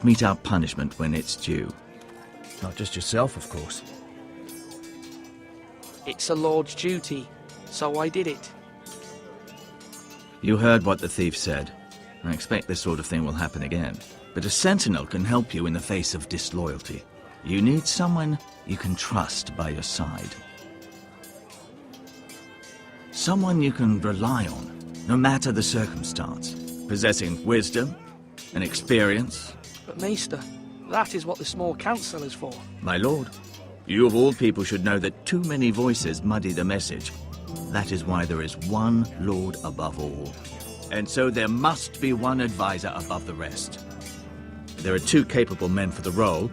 Mete out punishment when it's due. Not just yourself, of course. It's a lord's duty, so I did it. You heard what the thief said. I expect this sort of thing will happen again. But a sentinel can help you in the face of disloyalty. You need someone you can trust by your side. Someone you can rely on, no matter the circumstance. Possessing wisdom and experience. But Maester, that is what the small council is for. My lord, you of all people should know that too many voices muddy the message. That is why there is one lord above all. And so there must be one advisor above the rest. There are two capable men for the role.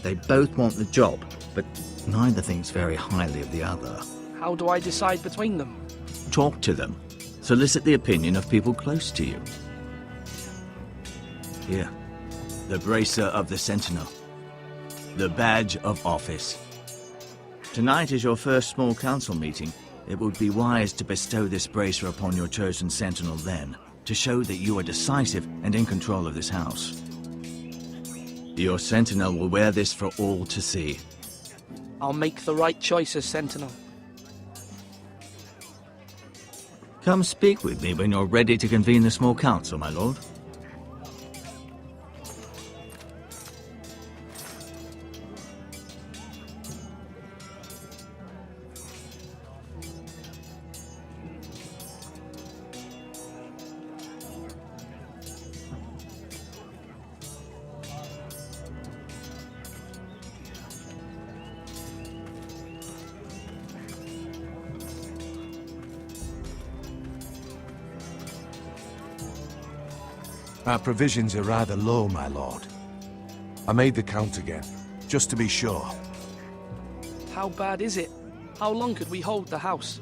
They both want the job, but neither thinks very highly of the other. How do I decide between them? Talk to them. Solicit the opinion of people close to you. Here, the bracer of the Sentinel. The badge of office. Tonight is your first small council meeting. It would be wise to bestow this bracer upon your chosen Sentinel then, to show that you are decisive and in control of this house. Your Sentinel will wear this for all to see. I'll make the right choice as Sentinel. Come speak with me when you're ready to convene the small council, my lord. Our provisions are rather low, my lord. I made the count again, just to be sure. How bad is it? How long could we hold the house?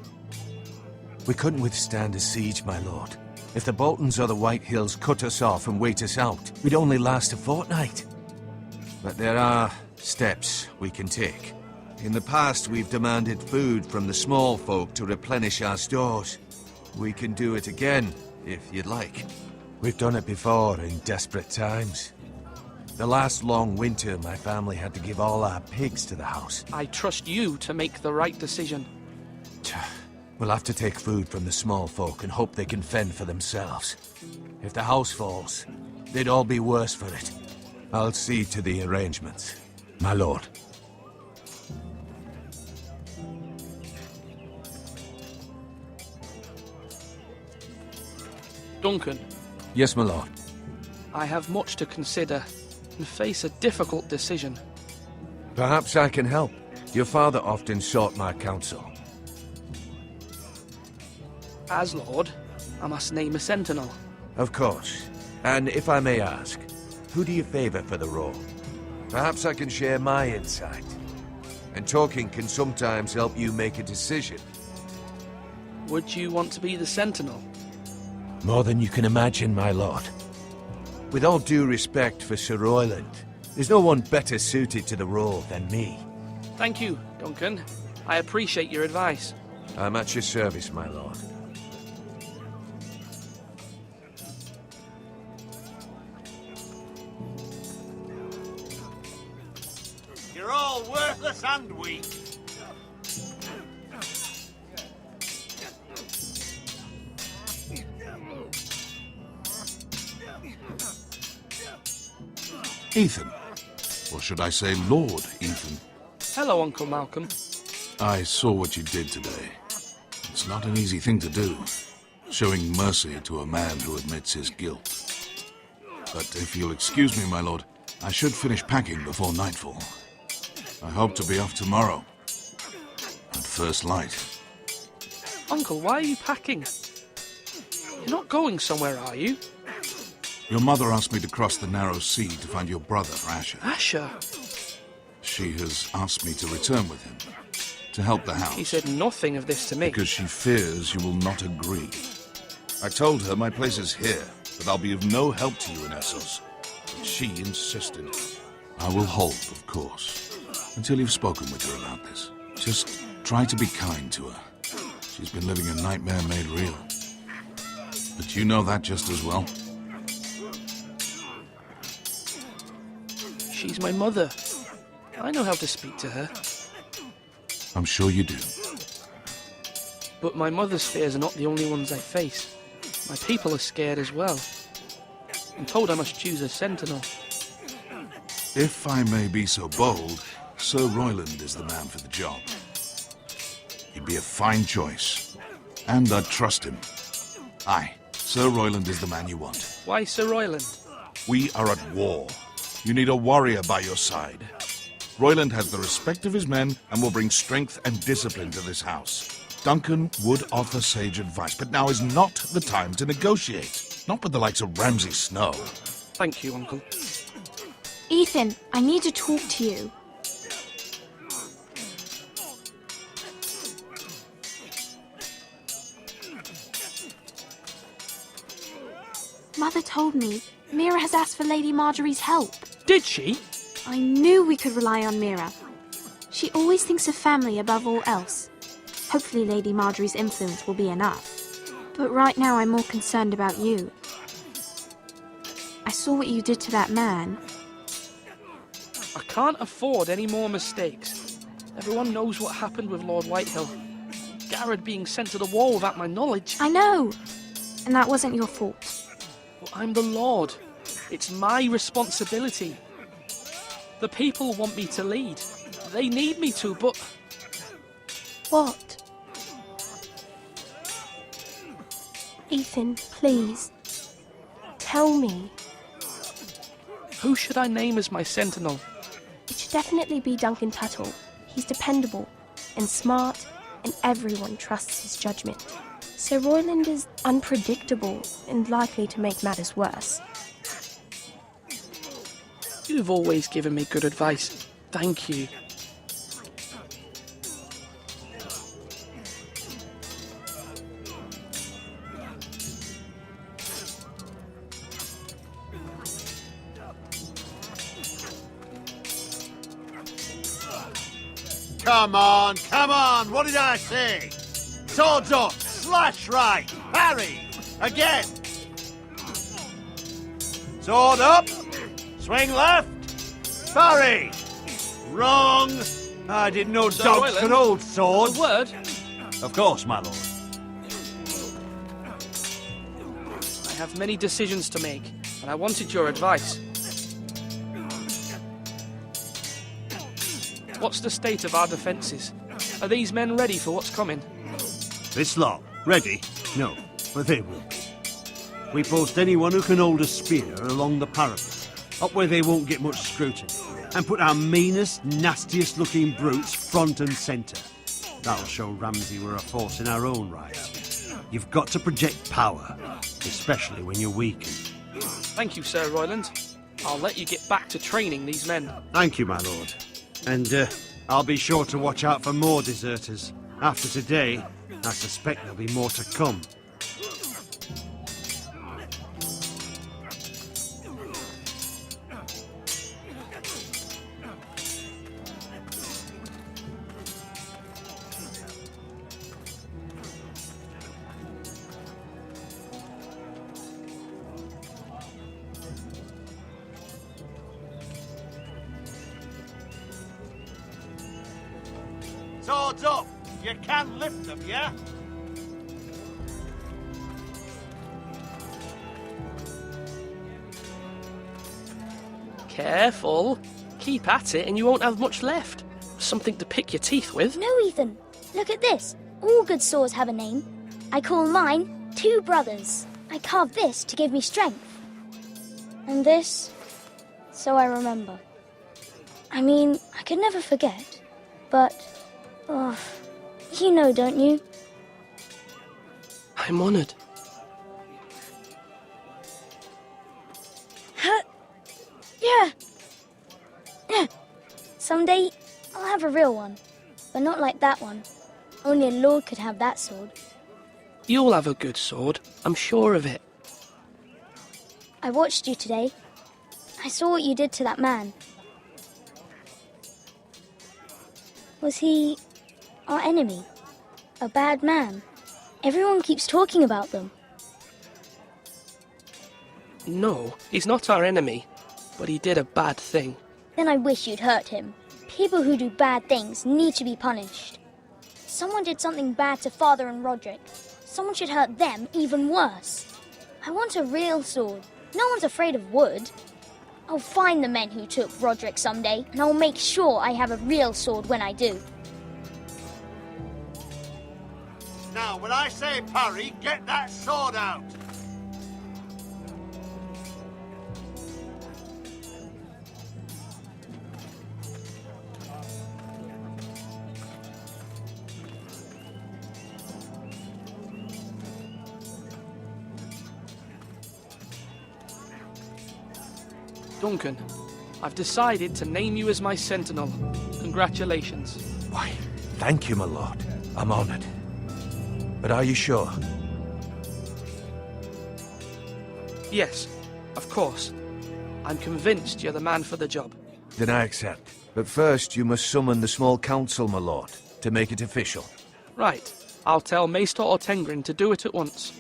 We couldn't withstand a siege, my lord. If the Boltons or the White Hills cut us off and wait us out, we'd only last a fortnight. But there are steps we can take. In the past, we've demanded food from the small folk to replenish our stores. We can do it again, if you'd like. We've done it before in desperate times. The last long winter, my family had to give all our pigs to the house. I trust you to make the right decision. We'll have to take food from the small folk and hope they can fend for themselves. If the house falls, they'd all be worse for it. I'll see to the arrangements, my lord. Duncan, Yes, my lord. I have much to consider and face a difficult decision. Perhaps I can help. Your father often sought my counsel. As Lord, I must name a sentinel. Of course. And if I may ask, who do you favor for the role? Perhaps I can share my insight. And talking can sometimes help you make a decision. Would you want to be the sentinel? More than you can imagine, my lord. With all due respect for Sir Royland, there's no one better suited to the role than me. Thank you, Duncan. I appreciate your advice. I'm at your service, my lord. You're all worthless and weak. Ethan. Or should I say Lord Ethan? Hello, Uncle Malcolm. I saw what you did today. It's not an easy thing to do, showing mercy to a man who admits his guilt. But if you'll excuse me, my lord, I should finish packing before nightfall. I hope to be off tomorrow, at first light. Uncle, why are you packing? You're not going somewhere, are you? Your mother asked me to cross the narrow sea to find your brother, Asher. Asher? She has asked me to return with him, to help the house. She said nothing of this to me. Because she fears you will not agree. I told her my place is here, that I'll be of no help to you in Essos. But she insisted. I will hold, of course, until you've spoken with her about this. Just try to be kind to her. She's been living a nightmare made real. But you know that just as well. She's my mother. I know how to speak to her. I'm sure you do. But my mother's fears are not the only ones I face. My people are scared as well. I'm told I must choose a sentinel. If I may be so bold, Sir Royland is the man for the job. He'd be a fine choice, and I'd trust him. Aye, Sir Royland is the man you want. Why Sir Royland? We are at war. You need a warrior by your side. Royland has the respect of his men and will bring strength and discipline to this house. Duncan would offer sage advice, but now is not the time to negotiate. Not with the likes of Ramsay Snow. Thank you, Uncle. Ethan, I need to talk to you. Mother told me Mira has asked for Lady Marjorie's help. Did she? I knew we could rely on Mira. She always thinks of family above all else. Hopefully Lady Marjorie's influence will be enough. But right now I'm more concerned about you. I saw what you did to that man. I can't afford any more mistakes. Everyone knows what happened with Lord Whitehill. Garrett being sent to the wall without my knowledge. I know! And that wasn't your fault. But I'm the Lord. It's my responsibility. The people want me to lead. They need me to, but... What? Ethan, please. Tell me. Who should I name as my sentinel? It should definitely be Duncan Tuttle. He's dependable and smart, and everyone trusts his judgment. Sir Royland is unpredictable and likely to make matters worse. You've always given me good advice. Thank you. Come on, what did I say? Swords up, slash right, parry, again. Sword up, swing left, parry. Wrong. I didn't know Sir dogs Royland, could hold A swords. word? Of course, my lord. I have many decisions to make, and I wanted your advice. What's the state of our defences? Are these men ready for what's coming? This lot, ready? No, but they will be. We post anyone who can hold a spear along the parapet, up where they won't get much scrutiny, and put our meanest, nastiest looking brutes front and centre. That'll show Ramsay we're a force in our own right. You've got to project power, especially when you're weakened. Thank you, Sir Royland. I'll let you get back to training these men. Thank you, my lord. And I'll be sure to watch out for more deserters. After today, I suspect there'll be more to come. Swords up! You can lift them, yeah? Careful. Keep at it and you won't have much left. Something to pick your teeth with. No, Ethan. Look at this. All good swords have a name. I call mine Two Brothers. I carved this to give me strength. And this, so I remember. I mean, I could never forget. But, oh, you know, don't you? I'm honoured. Yeah. Yeah. Someday, I'll have a real one. But not like that one. Only a lord could have that sword. You'll have a good sword. I'm sure of it. I watched you today. I saw what you did to that man. Was he our enemy? A bad man? Everyone keeps talking about them. No, he's not our enemy. But he did a bad thing. Then I wish you'd hurt him. People who do bad things need to be punished. Someone did something bad to Father and Roderick. Someone should hurt them even worse. I want a real sword. No one's afraid of wood. I'll find the men who took Roderick someday, and I'll make sure I have a real sword when I do. Now, when I say parry, get that sword out! Duncan, I've decided to name you as my sentinel. Congratulations. Why, thank you, my lord. I'm honored. But are you sure? Yes, of course. I'm convinced you're the man for the job. Then I accept. But first, you must summon the small council, my lord, to make it official. Right. I'll tell Maester Ortengrin to do it at once.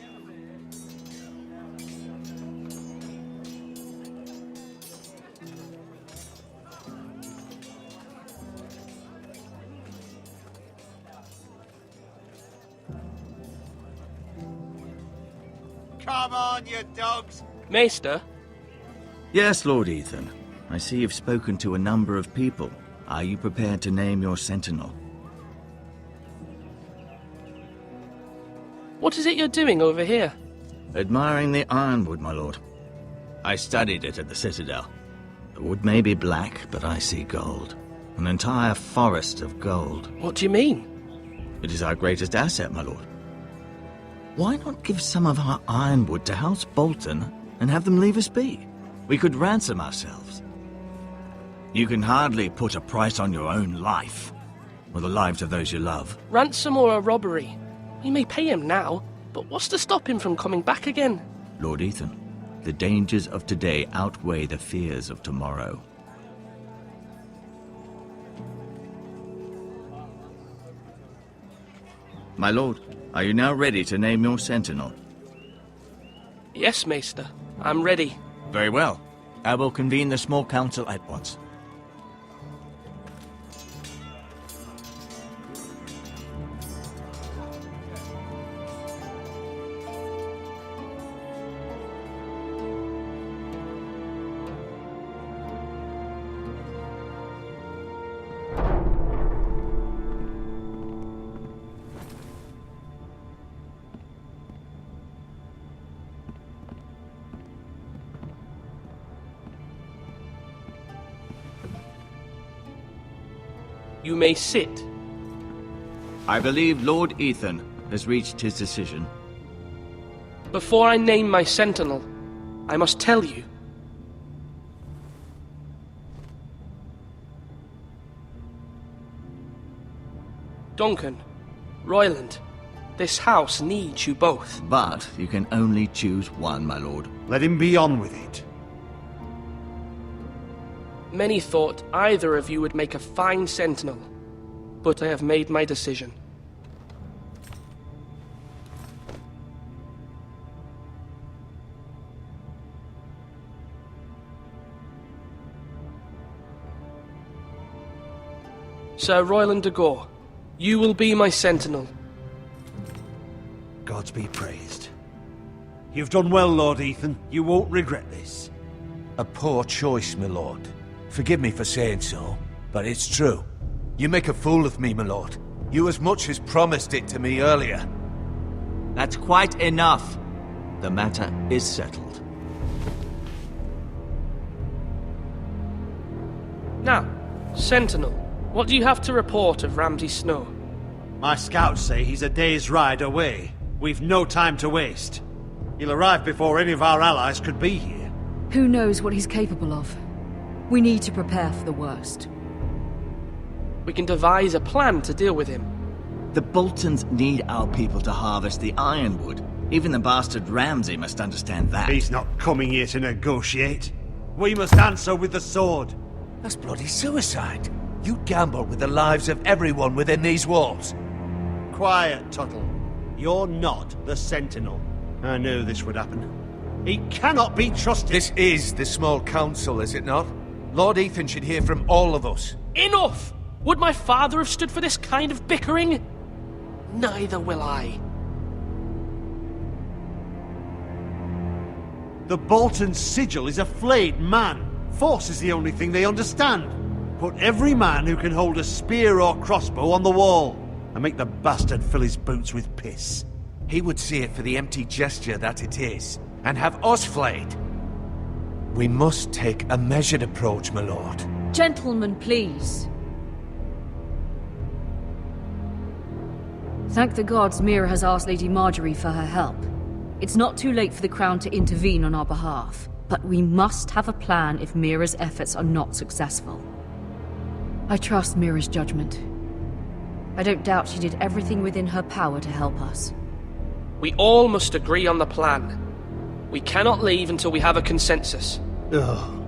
Come on, you dogs! Maester? Yes, Lord Ethan. I see you've spoken to a number of people. Are you prepared to name your sentinel? What is it you're doing over here? Admiring the ironwood, my lord. I studied it at the Citadel. The wood may be black, but I see gold. An entire forest of gold. What do you mean? It is our greatest asset, my lord. Why not give some of our ironwood to House Bolton and have them leave us be? We could ransom ourselves. You can hardly put a price on your own life, or the lives of those you love. Ransom or a robbery? We may pay him now, but what's to stop him from coming back again? Lord Ethan, the dangers of today outweigh the fears of tomorrow. My lord, are you now ready to name your sentinel? Yes, Maester. I'm ready. Very well. I will convene the small council at once. You may sit. I believe Lord Ethan has reached his decision. Before I name my sentinel, I must tell you. Duncan, Royland, this house needs you both. But you can only choose one, my lord. Let him be on with it. Many thought either of you would make a fine sentinel, but I have made my decision. Sir Royland de Gore, you will be my sentinel. Gods be praised. You've done well, Lord Ethan. You won't regret this. A poor choice, my lord. Forgive me for saying so, but it's true. You make a fool of me, my lord. You as much as promised it to me earlier. That's quite enough. The matter is settled. Now, Sentinel, what do you have to report of Ramsay Snow? My scouts say he's a day's ride away. We've no time to waste. He'll arrive before any of our allies could be here. Who knows what he's capable of? We need to prepare for the worst. We can devise a plan to deal with him. The Boltons need our people to harvest the ironwood. Even the bastard Ramsay must understand that. He's not coming here to negotiate. We must answer with the sword. That's bloody suicide. You gamble with the lives of everyone within these walls. Quiet, Tuttle. You're not the Sentinel. I knew this would happen. He cannot be trusted. This is the small council, is it not? Lord Ethan should hear from all of us. Enough! Would my father have stood for this kind of bickering? Neither will I. The Bolton sigil is a flayed man. Force is the only thing they understand. Put every man who can hold a spear or crossbow on the wall, and make the bastard fill his boots with piss. He would see it for the empty gesture that it is, and have us flayed. We must take a measured approach, my lord. Gentlemen, please. Thank the gods Mira has asked Lady Marjorie for her help. It's not too late for the Crown to intervene on our behalf, but we must have a plan if Mira's efforts are not successful. I trust Mira's judgment. I don't doubt she did everything within her power to help us. We all must agree on the plan. We cannot leave until we have a consensus. Ugh.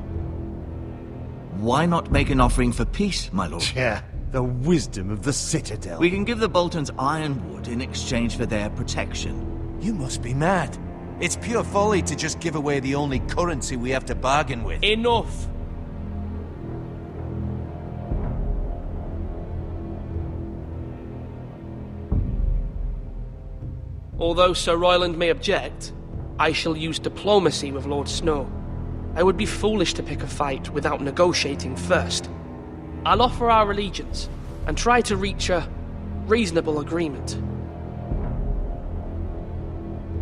Why not make an offering for peace, my lord? Yeah, the wisdom of the Citadel. We can give the Boltons ironwood in exchange for their protection. You must be mad. It's pure folly to just give away the only currency we have to bargain with. Enough! Although Sir Royland may object, I shall use diplomacy with Lord Snow. I would be foolish to pick a fight without negotiating first. I'll offer our allegiance, and try to reach a reasonable agreement.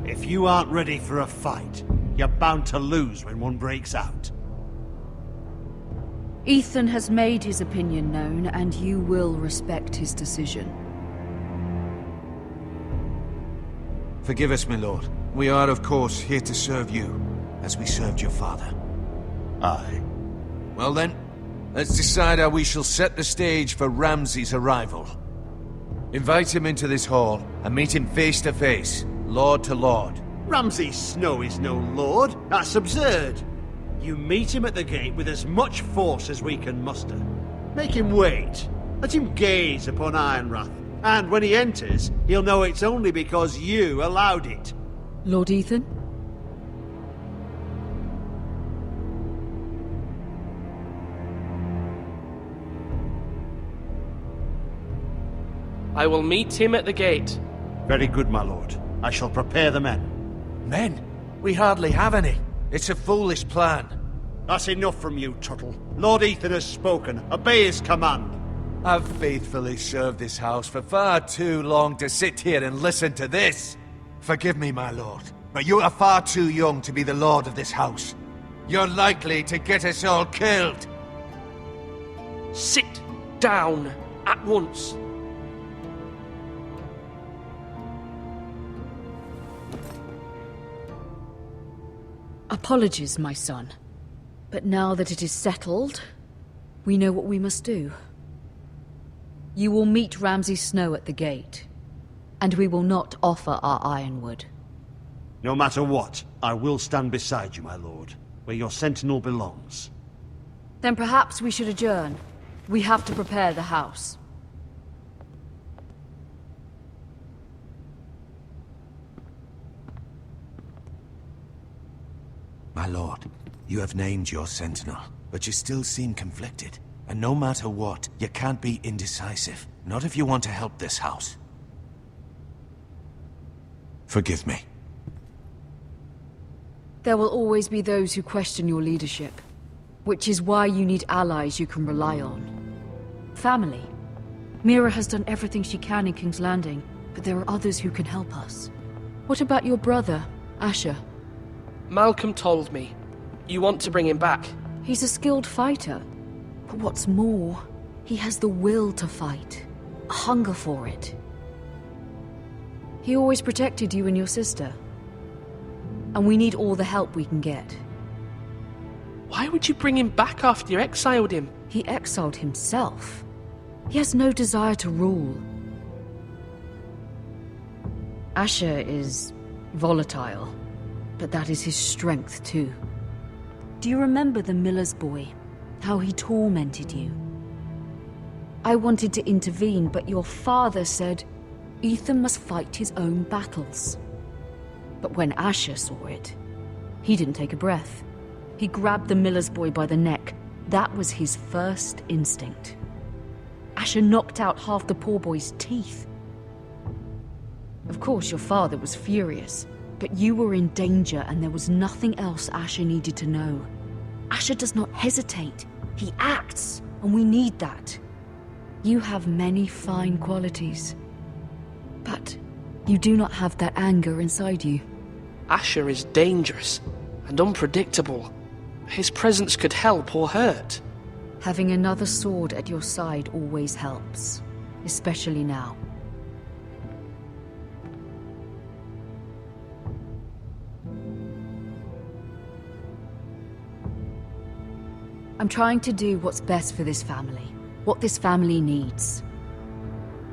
If you aren't ready for a fight, you're bound to lose when one breaks out. Ethan has made his opinion known, and you will respect his decision. Forgive us, my lord. We are, of course, here to serve you, as we served your father. Aye. Well then, let's decide how we shall set the stage for Ramsay's arrival. Invite him into this hall, and meet him face to face, lord to lord. Ramsay Snow is no lord. That's absurd. You meet him at the gate with as much force as we can muster. Make him wait. Let him gaze upon Ironrath. And when he enters, he'll know it's only because you allowed it. Lord Ethan? I will meet him at the gate. Very good, my lord. I shall prepare the men. Men? We hardly have any. It's a foolish plan. That's enough from you, Tuttle. Lord Ethan has spoken. Obey his command. I've faithfully served this house for far too long to sit here and listen to this. Forgive me, my lord, but you are far too young to be the lord of this house. You're likely to get us all killed. Sit down at once. Apologies, my son. But now that it is settled, we know what we must do. You will meet Ramsay Snow at the gate, and we will not offer our ironwood. No matter what, I will stand beside you, my lord, where your sentinel belongs. Then perhaps we should adjourn. We have to prepare the house. My lord, you have named your sentinel, but you still seem conflicted. And no matter what, you can't be indecisive. Not if you want to help this house. Forgive me. There will always be those who question your leadership, which is why you need allies you can rely on. Family. Mira has done everything she can in King's Landing, but there are others who can help us. What about your brother, Asher? Malcolm told me. You want to bring him back? He's a skilled fighter. But what's more, he has the will to fight. A hunger for it. He always protected you and your sister. And we need all the help we can get. Why would you bring him back after you exiled him? He exiled himself. He has no desire to rule. Asher is volatile, but that is his strength too. Do you remember the miller's boy? How he tormented you? I wanted to intervene, but your father said Ethan must fight his own battles. But when Asher saw it, he didn't take a breath. He grabbed the miller's boy by the neck That was his first instinct. Asher knocked out half the poor boy's teeth. Of course, your father was furious, but you were in danger and there was nothing else Asher needed to know. Asher does not hesitate. He acts, and we need that. You have many fine qualities, but you do not have that anger inside you. Asher is dangerous and unpredictable. His presence could help or hurt. Having another sword at your side always helps, especially now. I'm trying to do what's best for this family, what this family needs.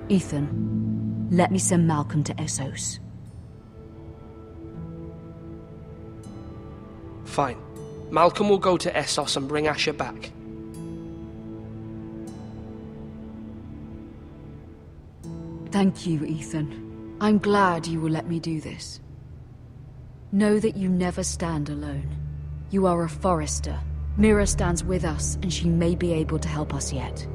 Ethan, let me send Malcolm to Essos. Fine. Malcolm will go to Essos and bring Asher back. Thank you, Ethan. I'm glad you will let me do this. Know that you never stand alone. You are a Forester. Mira stands with us, and she may be able to help us yet.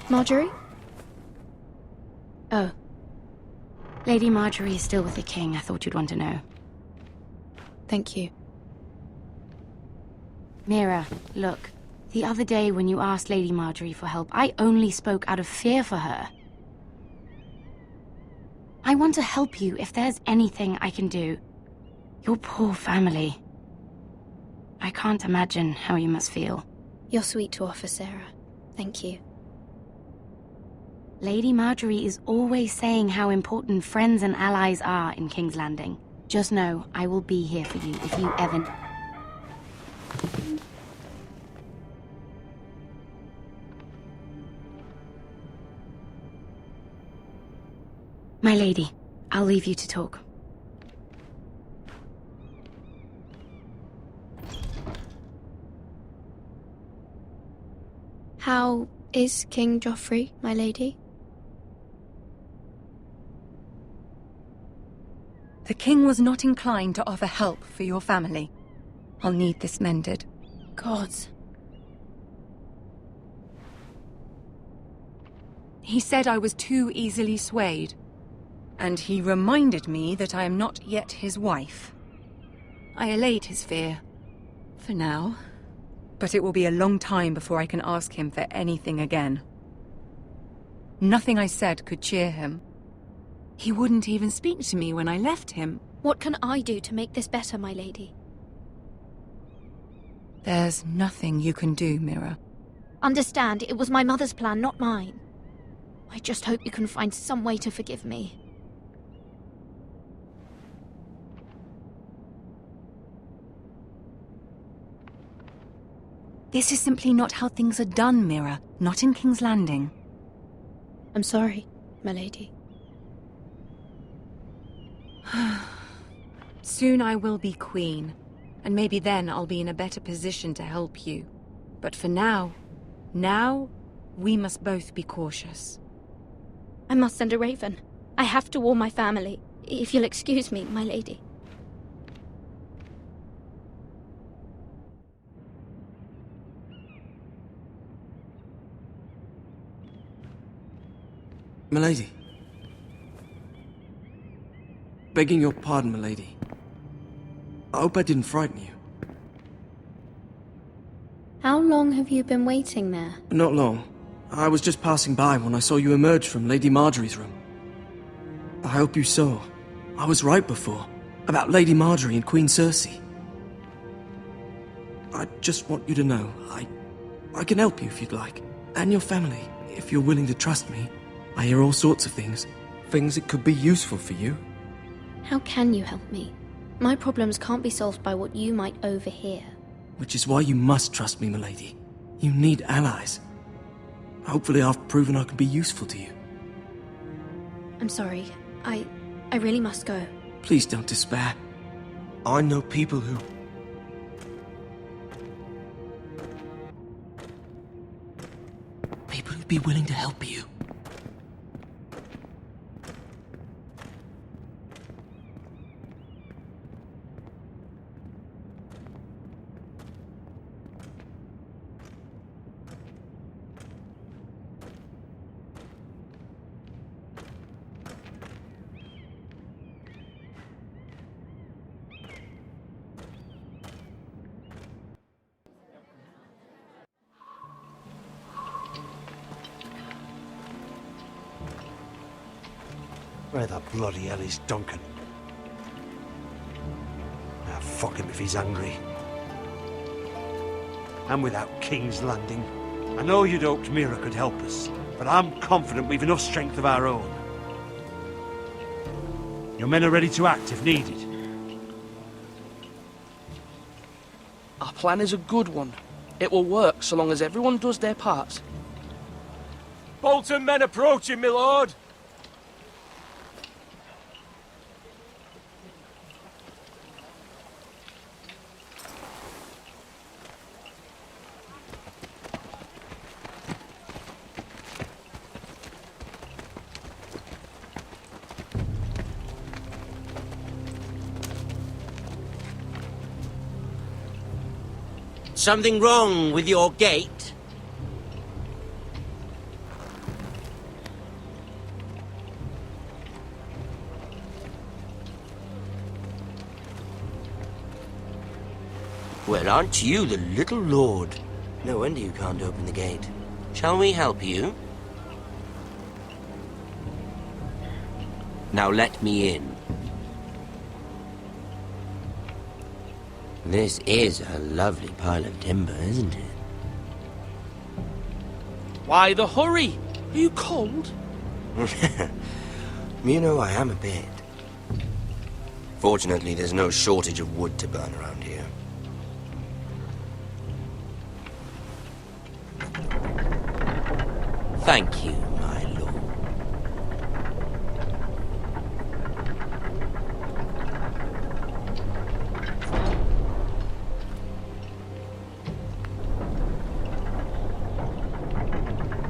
Marjorie? Oh. Lady Marjorie is still with the king. I thought you'd want to know. Thank you. Mira, look. The other day when you asked Lady Marjorie for help, I only spoke out of fear for her. I want to help you if there's anything I can do. Your poor family. I can't imagine how you must feel. You're sweet to offer, Sarah. Thank you. Lady Marjorie is always saying how important friends and allies are in King's Landing. Just know, I will be here for you if you ever... My lady, I'll leave you to talk. How is King Joffrey, my lady? The king was not inclined to offer help for your family. I'll need this mended. Gods. He said I was too easily swayed. And he reminded me that I am not yet his wife. I allayed his fear. For now. But it will be a long time before I can ask him for anything again. Nothing I said could cheer him. He wouldn't even speak to me when I left him. What can I do to make this better, my lady? There's nothing you can do, Mira. Understand, it was my mother's plan, not mine. I just hope you can find some way to forgive me. This is simply not how things are done, Mira. Not in King's Landing. I'm sorry, my lady. Soon I will be queen, and maybe then I'll be in a better position to help you. But for now, we must both be cautious. I must send a raven. I have to warn my family. If you'll excuse me, my lady. Milady. Begging your pardon, milady. I hope I didn't frighten you. How long have you been waiting there? Not long. I was just passing by when I saw you emerge from Lady Marjorie's room. I hope you saw. I was right before. About Lady Marjorie and Queen Cersei. I just want you to know, I can help you if you'd like. And your family, if you're willing to trust me. I hear all sorts of things. Things that could be useful for you. How can you help me? My problems can't be solved by what you might overhear. Which is why you must trust me, milady. You need allies. Hopefully I've proven I can be useful to you. I'm sorry. I really must go. Please don't despair. I know people who... People who'd be willing to help you. Where the bloody hell is Duncan? Ah, fuck him if he's angry. And without King's Landing. I know you'd hoped Mira could help us, but I'm confident we've enough strength of our own. Your men are ready to act if needed. Our plan is a good one. It will work so long as everyone does their part. Bolton men approaching, my lord! Something wrong with your gate? Well, aren't you the little lord? No wonder you can't open the gate. Shall we help you? Now let me in. This is a lovely pile of timber, isn't it? Why the hurry? Are you cold? You know, I am a bit. Fortunately, there's no shortage of wood to burn around here. Thank you, my lord.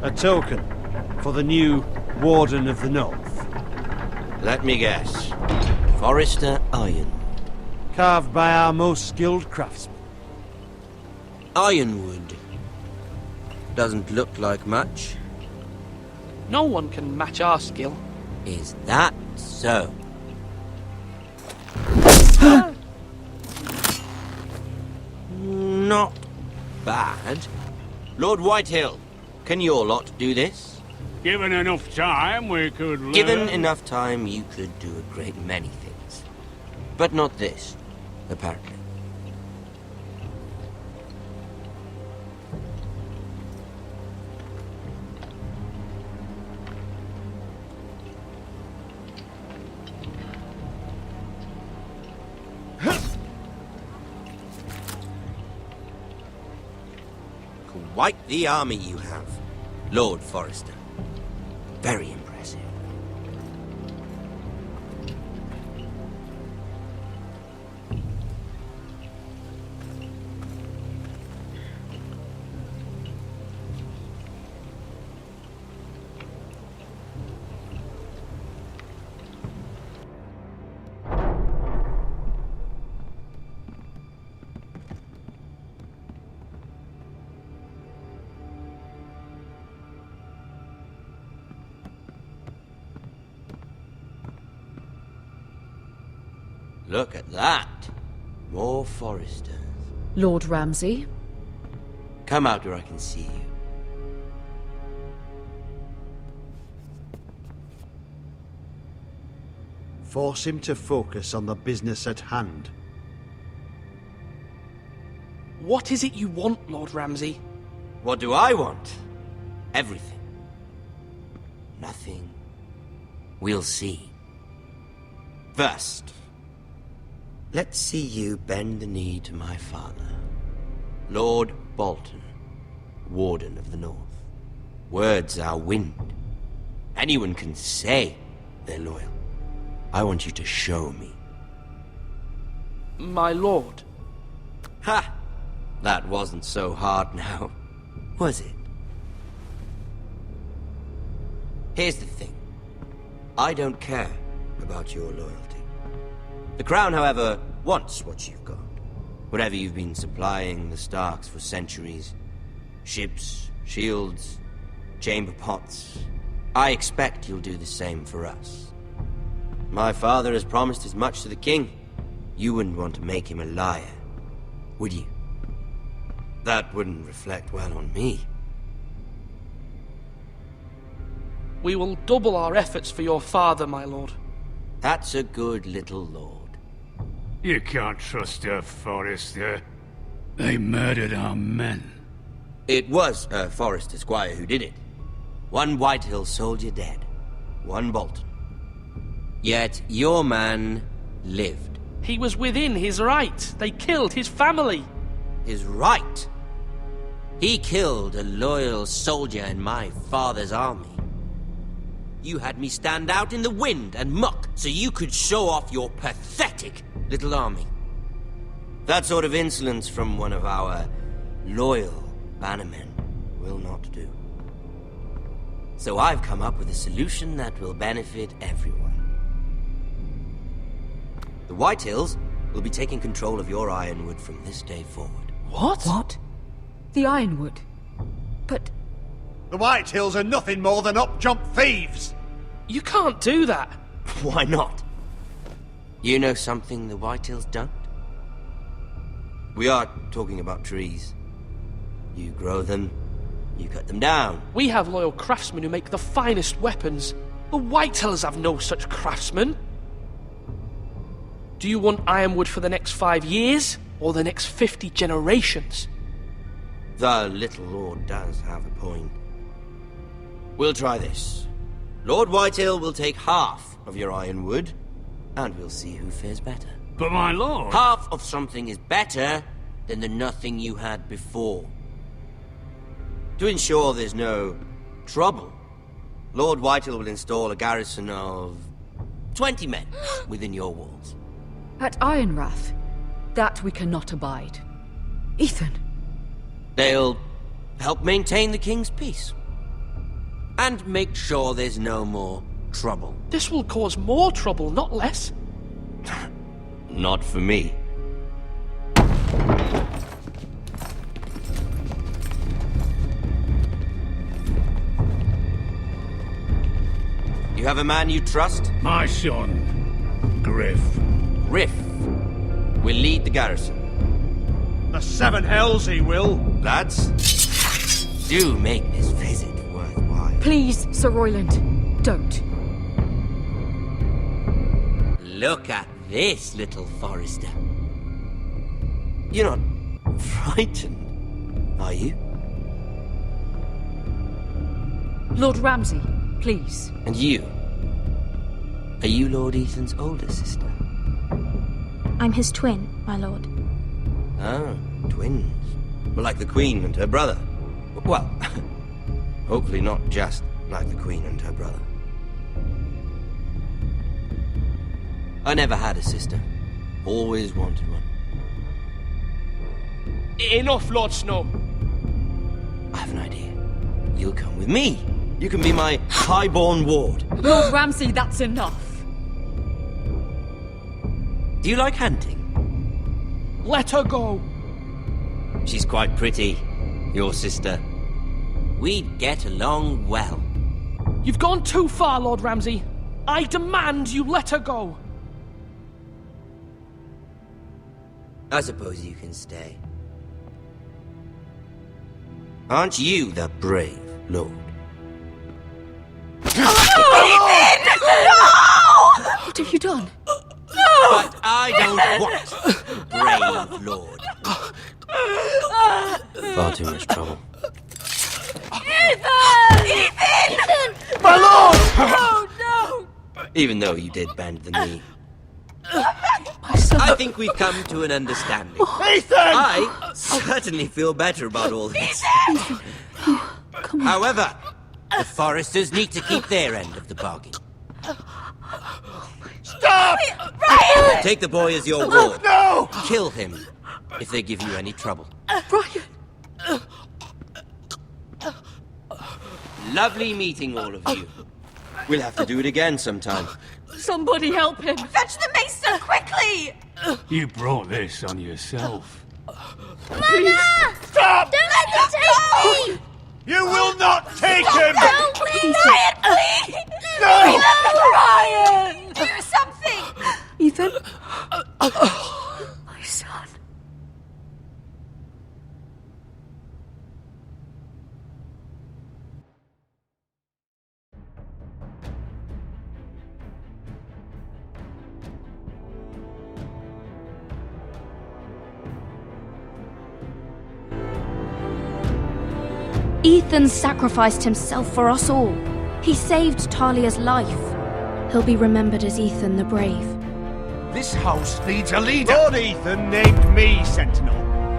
A token for the new Warden of the North. Let me guess. Forrester Iron. Carved by our most skilled craftsmen. Ironwood. Doesn't look like much. No one can match our skill. Is that so? Not bad. Lord Whitehill, can your lot do this? Given enough time, we could learn. Given enough time, you could do a great many things. But not this, apparently. Quite the army you have, Lord Forrester. Very impressive. Look at that. More Foresters. Lord Ramsay? Come out where I can see you. Force him to focus on the business at hand. What is it you want, Lord Ramsay? What do I want? Everything. Nothing. We'll see. First, let's see you bend the knee to my father, Lord Bolton, Warden of the North. Words are wind. Anyone can say they're loyal. I want you to show me. My lord. Ha! That wasn't so hard now, was it? Here's the thing. I don't care about your loyalty. The Crown, however, wants what you've got. Whatever you've been supplying the Starks for centuries. Ships, shields, chamber pots. I expect you'll do the same for us. My father has promised as much to the king. You wouldn't want to make him a liar, would you? That wouldn't reflect well on me. We will double our efforts for your father, my lord. That's a good little lord. You can't trust a Forester. They murdered our men. It was a Forester squire who did it. One Whitehill soldier dead. One Bolton. Yet your man lived. He was within his right. They killed his family. His right? He killed a loyal soldier in my father's army. You had me stand out in the wind and muck so you could show off your pathetic little army. That sort of insolence from one of our loyal bannermen will not do. So I've come up with a solution that will benefit everyone. The Whitehills will be taking control of your Ironwood from this day forward. What? What? The Ironwood? But... The Whitehills are nothing more than up-jump thieves! You can't do that. Why not? You know something the Whitehills don't? We are talking about trees. You grow them, you cut them down. We have loyal craftsmen who make the finest weapons. The Whitehills have no such craftsmen. Do you want Ironwood for the next 5 years, or the next 50 generations? The little lord does have a point. We'll try this. Lord Whitehill will take half of your Ironwood, and we'll see who fares better. But my lord... Half of something is better than the nothing you had before. To ensure there's no trouble, Lord Whitehill will install a garrison of 20 men within your walls. At Ironrath? That we cannot abide. Ethan. They'll help maintain the king's peace. And make sure there's no more trouble. This will cause more trouble, not less. Not for me. You have a man you trust? My son, Griff. Griff will lead the garrison. The seven hells he will! Lads, do make this visit worthwhile. Please, Sir Royland, don't. Look at this, little Forester. You're not frightened, are you? Lord Ramsay, please. And you? Are you Lord Ethan's older sister? I'm his twin, my lord. Ah, twins. Well, like the Queen and her brother. Well, hopefully not just like the Queen and her brother. I never had a sister. Always wanted one. Enough, Lord Snow. I have an idea. You'll come with me. You can be my highborn ward. Lord Ramsay, that's enough. Do you like hunting? Let her go. She's quite pretty, your sister. We'd get along well. You've gone too far, Lord Ramsay. I demand you let her go. I suppose you can stay. Aren't you the brave lord? What have you done? But I don't want the brave lord. Far too much trouble. Ethan! My lord! Oh, no! Even though you did bend the knee. My son. I think we've come to an understanding. Ethan! I certainly feel better about all this. However, the Foresters need to keep their end of the bargain. Stop! Ryan! Take the boy as your ward. No! Kill him if they give you any trouble. Ryan! Lovely meeting all of you. We'll have to do it again sometime. Somebody help him! Fetch the maester, quickly! You brought this on yourself. Mama! Stop! Don't let them take me! You will not take him! No, please! Ryan, please! No! Ryan! Do something! Ethan? My son. Ethan sacrificed himself for us all. He saved Talia's life. He'll be remembered as Ethan the Brave. This house needs a leader! Lord Ethan named me Sentinel.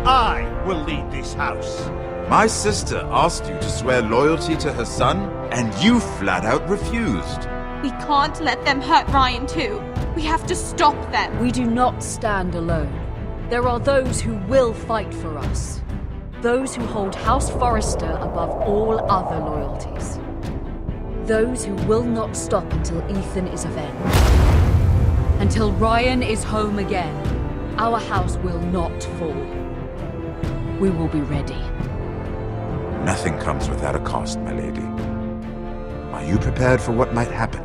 I will lead this house. My sister asked you to swear loyalty to her son, and you flat out refused. We can't let them hurt Ryan too. We have to stop them. We do not stand alone. There are those who will fight for us. Those who hold House Forrester above all other loyalties. Those who will not stop until Ethan is avenged. Until Ryan is home again, our house will not fall. We will be ready. Nothing comes without a cost, my lady. Are you prepared for what might happen?